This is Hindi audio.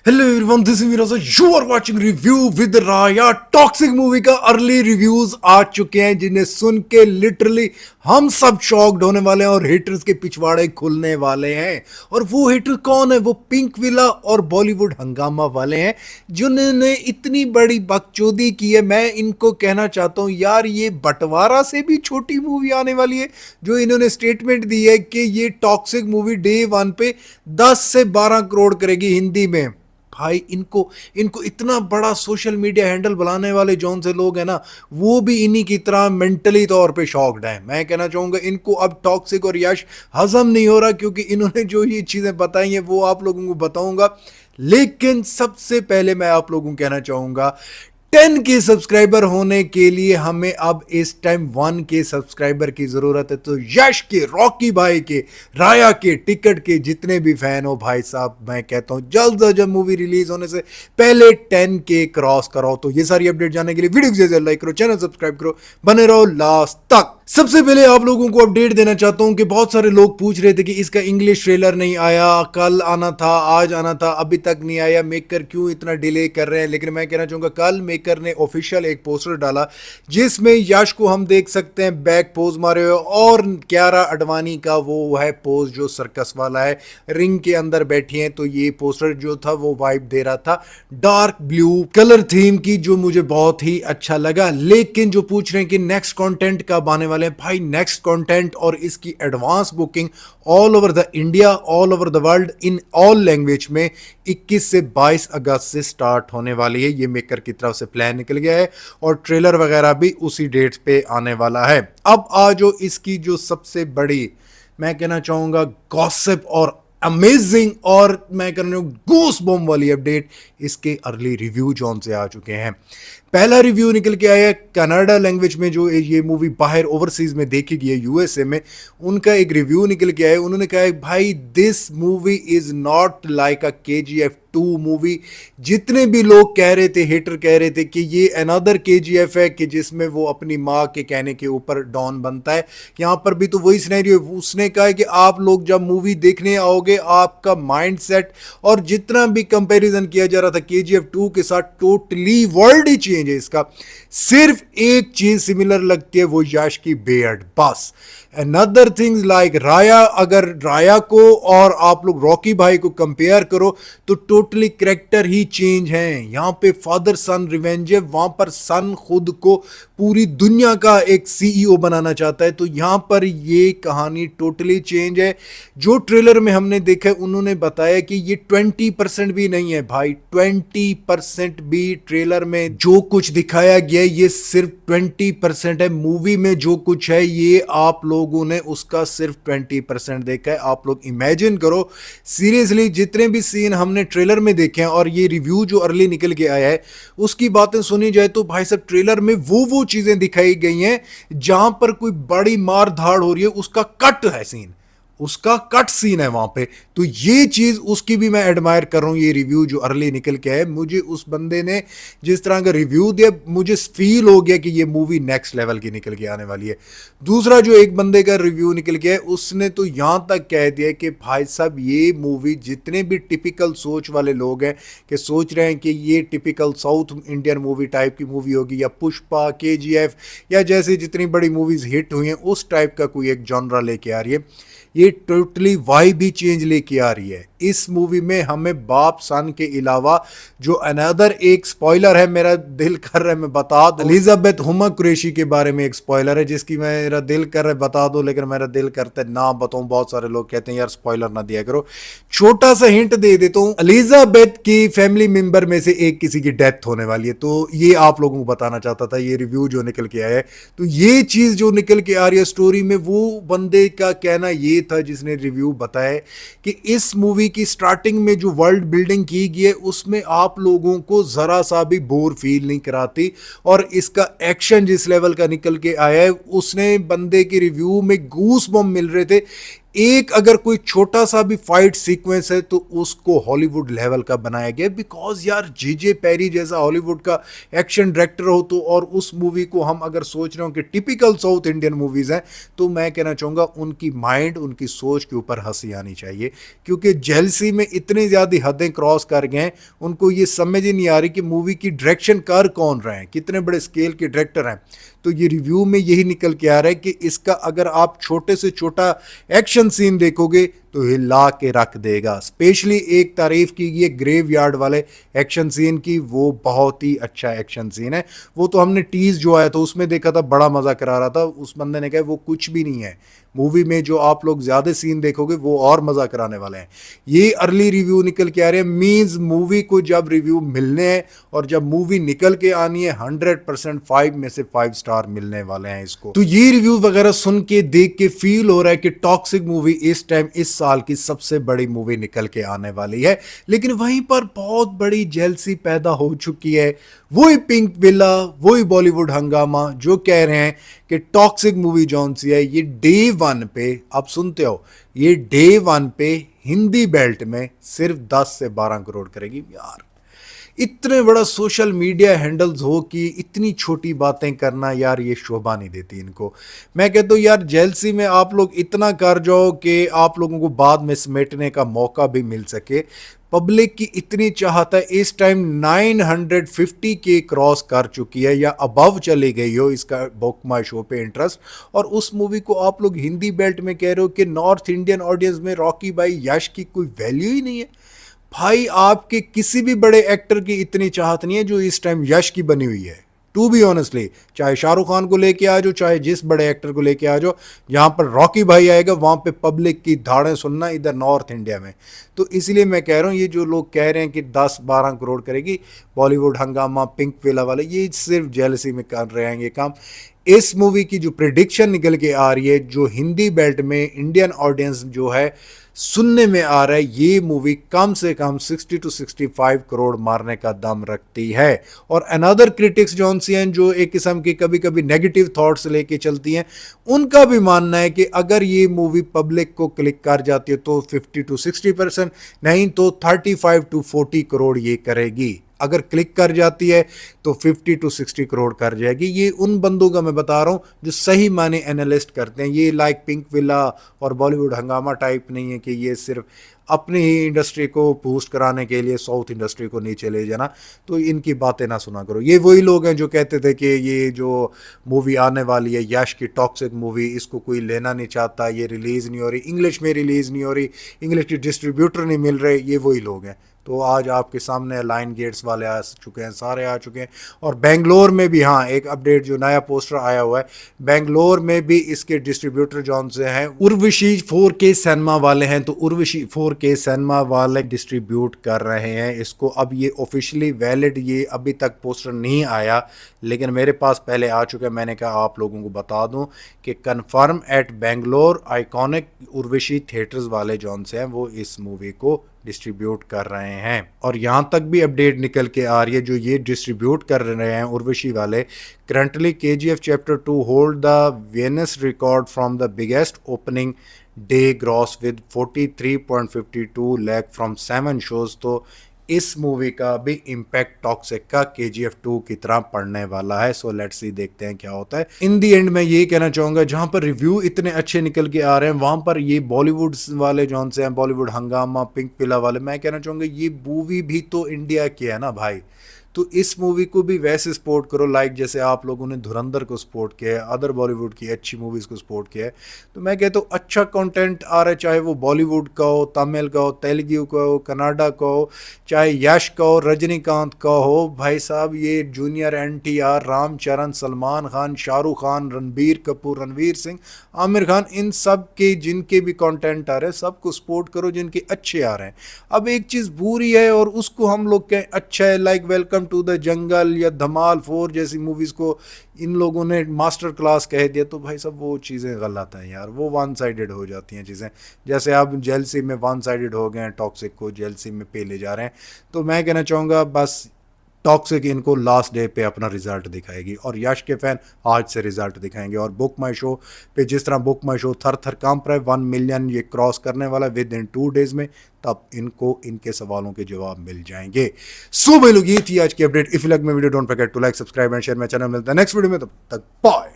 Hello everyone, this is Viraj. You are watching review with Raya. Toxic movie का अर्ली रिव्यूज आ चुके हैं जिन्हें सुन के लिटरली हम सब शॉक्ड होने वाले हैं और हेटर्स के पिछवाड़े खुलने वाले हैं। और वो हेटर कौन है? वो पिंक विला और बॉलीवुड हंगामा वाले हैं जिन्होंने इतनी बड़ी बकचोदी की है। मैं इनको कहना चाहता हूँ यार, ये बंटवारा से भी छोटी मूवी आने वाली है। जो इन्होंने स्टेटमेंट दी है कि ये टॉक्सिक मूवी डे वन पे 10 से 12 करोड़ करेगी हिंदी में। भाई इनको इनको इतना बड़ा सोशल मीडिया हैंडल बनाने वाले जौन से लोग हैं ना, वो भी इन्हीं की तरह मेंटली तौर पे शॉक्ड हैं। मैं कहना चाहूंगा इनको अब टॉक्सिक और यश हजम नहीं हो रहा, क्योंकि इन्होंने जो ये चीजें बताई हैं वो आप लोगों को बताऊंगा। लेकिन सबसे पहले मैं आप लोगों को कहना चाहूंगा, 10 के सब्सक्राइबर होने के लिए हमें अब इस टाइम 1 के सब्सक्राइबर की जरूरत है। तो यश के, रॉकी भाई के, राया के, टिकट के जितने भी फैन हो भाई साहब, मैं कहता हूं जल्द से जल्द मूवी रिलीज होने से पहले 10 के क्रॉस करो। तो ये सारी अपडेट जानने के लिए वीडियो को लाइक करो, चैनल सब्सक्राइब करो, बने रहो लास्ट तक। सबसे पहले आप लोगों को अपडेट देना चाहता हूं कि बहुत सारे लोग पूछ रहे थे कि इसका इंग्लिश ट्रेलर नहीं आया, कल आना था, आज आना था, अभी तक नहीं आया, मेकर क्यों इतना डिले कर रहे हैं। लेकिन मैं कहना चाहूंगा कल मेकर ने ऑफिशियल एक पोस्टर डाला जिसमें यश को हम देख सकते हैं बैक पोज मारे हुए, और कियारा अडवाणी का वो है पोज जो सर्कस वाला है, रिंग के अंदर बैठी है। तो ये पोस्टर जो था वो वाइब दे रहा था डार्क ब्लू कलर थीम की, जो मुझे बहुत ही अच्छा लगा। लेकिन जो पूछ रहे हैं कि नेक्स्ट कंटेंट कब आने वाले हैं, भाई नेक्स्ट कंटेंट और इसकी advance booking all over the India, all over the world, in all language में 21 से 22 अगस्त से स्टार्ट होने वाली है। ये मेकर की तरफ से प्लान निकल गया है और ट्रेलर वगैरह भी उसी डेट पे आने वाला है। अब आ जो इसकी जो सबसे बड़ी, मैं कहना चाहूंगा गॉसिप और अमेजिंग और मैं कहना चाहूँ गूस बॉम्ब वाली अपडेट, इसके अर्ली रिव्यू जॉन से आ चुके हैं। पहला रिव्यू निकल के आया कनाडा लैंग्वेज में, जो ये मूवी बाहर ओवरसीज में देखी गई है यूएसए में, उनका एक रिव्यू निकल के आया। उन्होंने कहा भाई this movie is not like a KGF 2 movie. जितने भी लोग कह रहे थे, हेटर कह रहे थे कि ये अनदर KGF है कि जिसमें वो अपनी माँ के कहने के ऊपर डॉन बनता है, यहाँ पर भी तो वही सिनेरियो। उसने कहा कि आप लोग जब मूवी देखने आओगे आपका माइंड सेट और जितना भी कंपैरिजन किया जा रहा था KGF 2 के साथ, टोटली वर्ल्ड ही चेंज है इसका। सिर्फ एक चीज सिमिलर लगती है, वो यश की बेयर्ड, बस। अनदर थिंग्स लाइक राया, अगर राया को और आप लोग रॉकी भाई को कंपेयर करो तो टोटली कैरेक्टर ही चेंज है। यहां पे फादर सन रिवेंज है, वहां पर सन खुद को पूरी दुनिया का एक CEO बनाना चाहता है। तो यहां पर ये कहानी टोटली चेंज है। जो ट्रेलर में हमने देखा उन्होंने बताया कि ये 20% भी नहीं है भाई, 20% भी ट्रेलर में जो कुछ दिखाया गया है ये सिर्फ 20% है। मूवी में जो कुछ है ये आप लोगों ने उसका सिर्फ 20% देखा है। आप लोग इमेजिन करो, सीरियसली जितने भी सीन हमने ट्रेलर में देखे हैं और ये रिव्यू जो अर्ली निकल के आया है उसकी बातें सुनी जाए तो भाई साहब ट्रेलर में वो चीजें दिखाई गई हैं जहां पर कोई बड़ी मार धाड़ हो रही है, उसका कट है सीन, उसका कट सीन है वहां पे। तो ये चीज उसकी भी मैं एडमायर कर रहा हूं। ये रिव्यू जो अर्ली निकल के है, मुझे उस बंदे ने जिस तरह का रिव्यू दिया, मुझे फील हो गया कि ये मूवी नेक्स्ट लेवल की निकल के आने वाली है। दूसरा जो एक बंदे का रिव्यू निकल के है, उसने तो यहां तक कह दिया कि भाई साहब ये मूवी, जितने भी टिपिकल सोच वाले लोग हैं कि सोच रहे हैं कि ये typical south Indian movie type की मूवी होगी, या पुष्पा, KGF या जैसे जितनी बड़ी मूवीज हिट हुई हैं उस टाइप का कोई एक जॉनरा लेके आ रही है, ये टोटली वाइब भी चेंज लेके आ रही है। इस मूवी में हमें बाप सन के अलावा जो अनदर एक स्पॉइलर है, मेरा दिल कर रहा है मैं बता दूं, एलिजाबेथ हुमा कुरैशी के बारे में एक स्पॉइलर है जिसकी मेरा दिल कर रहा है बता दो, लेकिन मेरा दिल करता है ना बताऊं। बहुत सारे लोग कहते हैं यार स्पॉइलर ना दिया करो। छोटा सा हिंट दे देता हूं, एलिजाबेथ की फैमिली मेंबर में से एक किसी की डेथ होने वाली है। तो ये आप लोगों को बताना चाहता था, ये रिव्यू जो निकल के आया है। तो ये चीज जो निकल के आ रही है स्टोरी में, वो बंदे का कहना ये था जिसने रिव्यू बताया कि इस मूवी की स्टार्टिंग में जो वर्ल्ड बिल्डिंग की गई है उसमें आप लोगों को जरा सा भी बोर फील नहीं कराती, और इसका एक्शन जिस लेवल का निकल के आया है, उसने बंदे के रिव्यू में गूस बम मिल रहे थे। एक अगर कोई छोटा सा भी फाइट सीक्वेंस है तो उसको हॉलीवुड लेवल का बनाया गया, बिकॉज यार जे पेरी जैसा हॉलीवुड का एक्शन डायरेक्टर हो तो, और उस मूवी को हम अगर सोच रहे हो कि टिपिकल साउथ इंडियन मूवीज हैं, तो मैं कहना चाहूंगा उनकी माइंड, उनकी सोच के ऊपर हंसी आनी चाहिए, क्योंकि जेलसी में इतनी ज्यादा हदें क्रॉस कर गए हैं, उनको ये समझ ही नहीं आ रही कि मूवी की डायरेक्शन कर कौन रहे हैं, कितने बड़े स्केल के डायरेक्टर हैं। तो ये रिव्यू में यही निकल के आ रहा है कि इसका अगर आप छोटे से छोटा एक्शन सीन देखोगे तो हिला के रख देगा। स्पेशली एक तारीफ की गई है ग्रेव यार्ड वाले एक्शन सीन की, वो बहुत ही अच्छा एक्शन सीन है। वो तो हमने टीज जो आया था उसमें देखा था, बड़ा मजा करा रहा था, उस बंदे ने कहा वो कुछ भी नहीं है, मूवी में जो आप लोग ज्यादा सीन देखोगे वो और मजा कराने वाले हैं। ये अर्ली रिव्यू निकल के आ रहे हैं, मींस मूवी को जब रिव्यू मिलने हैं और जब मूवी निकल के आनी है 100% 5 में से 5 स्टार मिलने वाले हैं इसको। तो ये रिव्यू वगैरह सुन के देख के फील हो रहा है कि टॉक्सिक मूवी इस टाइम इस साल की सबसे बड़ी मूवी निकल के आने वाली है। लेकिन वहीं पर बहुत बड़ी जेलसी पैदा हो चुकी है। वही पिंक विला, वही बॉलीवुड हंगामा जो कह रहे हैं कि टॉक्सिक मूवी जौन सी है ये डे वन पे, आप सुनते हो, ये डे वन पे हिंदी बेल्ट में सिर्फ 10 से 12 करोड़ करेगी। यार इतने बड़ा सोशल मीडिया हैंडल्स हो कि इतनी छोटी बातें करना, यार ये शोभा नहीं देती इनको। मैं कहता हूँ यार जेलसी में आप लोग इतना कर जाओ कि आप लोगों को बाद में समेटने का मौका भी मिल सके। पब्लिक की इतनी चाहत है, इस टाइम 950 के क्रॉस कर चुकी है या अबव चली गई हो इसका बुक माई शो पे इंटरेस्ट, और उस मूवी को आप लोग हिंदी बेल्ट में कह रहे हो कि नॉर्थ इंडियन ऑडियंस में रॉकी भाई यश की कोई वैल्यू ही नहीं है। भाई आपके किसी भी बड़े एक्टर की इतनी चाहत नहीं है जो इस टाइम यश की बनी हुई है। टू बी ऑनेस्टली, चाहे शाहरुख खान को लेके आ जाओ, चाहे जिस बड़े एक्टर को लेके आ जाओ, जहां पर रॉकी भाई आएगा वहां पे पब्लिक की धाड़ें सुनना इधर नॉर्थ इंडिया में। तो इसलिए मैं कह रहा हूँ ये जो लोग कह रहे हैं कि 10-12 करोड़ करेगी बॉलीवुड हंगामा पिंक विला वाले, ये सिर्फ जेलसी में कर रहे हैं ये काम। इस मूवी की जो प्रिडिक्शन निकल के आ रही है, जो हिंदी बेल्ट में इंडियन ऑडियंस जो है सुनने में आ रहा है, ये मूवी कम से कम 60 to 65 करोड़ मारने का दम रखती है। और अनदर क्रिटिक्स जॉन सी हैं जो एक किस्म की कभी कभी नेगेटिव थॉट्स लेके चलती हैं, उनका भी मानना है कि अगर ये मूवी पब्लिक को क्लिक कर जाती है तो 50 to 60%, नहीं तो 35 to 40 करोड़ ये करेगी। अगर क्लिक कर जाती है तो 50 to 60 करोड़ कर जाएगी। ये उन बंदों का मैं बता रहा हूँ जो सही माने एनालिस्ट करते हैं। ये लाइक पिंक विला और बॉलीवुड हंगामा टाइप नहीं है कि ये सिर्फ अपनी ही इंडस्ट्री को बूस्ट कराने के लिए साउथ इंडस्ट्री को नीचे ले जाना। तो इनकी बातें ना सुना करो। ये वही लोग हैं जो कहते थे कि ये जो मूवी आने वाली है यश की टॉक्सिक मूवी, इसको कोई लेना नहीं चाहता, ये रिलीज़ नहीं हो रही, इंग्लिश में रिलीज़ नहीं हो रही, इंग्लिश के डिस्ट्रीब्यूटर नहीं मिल रहे, ये वही लोग हैं। तो आज आपके सामने लाइन गेट्स वाले आ चुके हैं, सारे आ चुके हैं। और बेंगलोर में भी, हाँ एक अपडेट जो नया पोस्टर आया हुआ है, बेंगलोर में भी इसके डिस्ट्रीब्यूटर जौन से हैं उर्वशी 4K सिनेमा वाले हैं। तो उर्वशी 4K सिनेमा वाले डिस्ट्रीब्यूट कर रहे हैं इसको। अब ये ऑफिशियली वैलिड, ये अभी तक पोस्टर नहीं आया लेकिन मेरे पास पहले आ चुका है। मैंने कहा आप लोगों को बता दूं कि confirm at Bangalore iconic Urvashi theatres वाले जौन से हैं वो इस मूवी को डिस्ट्रीब्यूट कर रहे हैं। और यहाँ तक भी अपडेट निकल के आ रही है, जो ये डिस्ट्रीब्यूट कर रहे हैं उर्वशी वाले, currently KGF chapter 2 hold the venue's record from the biggest opening day gross with 43.52 lakh from 7 shows. तो इस मूवी का भी इम्पैक्ट टॉक्सिक का KGF 2 की तरह पड़ने वाला है। सो लेट्स सी, देखते हैं क्या होता है। इन दी एंड मैं ये कहना चाहूंगा, जहां पर रिव्यू इतने अच्छे निकल के आ रहे हैं वहां पर ये बॉलीवुड वाले जौन से हैं, बॉलीवुड हंगामा पिंक पिला वाले, मैं कहना चाहूंगा ये मूवी भी तो इंडिया की है ना भाई। तो इस मूवी को भी वैसे सपोर्ट करो लाइक जैसे आप लोगों ने धुरंधर को सपोर्ट किया है, अदर बॉलीवुड की अच्छी मूवीज़ को सपोर्ट किया है। तो मैं कहता हूँ अच्छा कंटेंट आ रहा है, चाहे वो बॉलीवुड का हो, तमिल का हो, तेलुगु का हो, कनाडा का हो, चाहे यश का हो, रजनीकांत का हो, भाई साहब ये जूनियर NTR, रामचरण, सलमान खान, शाहरुख खान, रणबीर कपूर, रणवीर सिंह, आमिर खान, इन सब के जिनके भी कंटेंट आ रहे हैं सबको सपोर्ट करो जिनके अच्छे आ रहे हैं। अब एक चीज़ बुरी है और उसको हम लोग कहें अच्छा है, like welcome to the jungle या धमाल 4 जैसी मूवीज़ को इन लोगों ने मास्टर क्लास कह दिया, तो भाई सब वो चीज़ें गलत हैं यार, वो वन साइडेड हो जाती हैं चीज़ें। जैसे अब जेलसी में वन साइडेड हो गए हैं, टॉक्सिक को जेलसी में पे ले जा रहे हैं। तो मैं कहना चाहूँगा बस टॉक्सिक इनको लास्ट डे पे अपना रिजल्ट दिखाएगी और यश के फैन आज से रिजल्ट दिखाएंगे। और बुक माई शो पे जिस तरह बुक माई शो थर थर कांप रहा है, 1 मिलियन ये क्रॉस करने वाला है विद इन 2 डेज में, तब इनको इनके सवालों के जवाब मिल जाएंगे। सो भाई लोग, ये थी आज की update. If you like my video don't forget to like, subscribe and share my channel. मिलता है नेक्स्ट वीडियो में, तब तक बाय।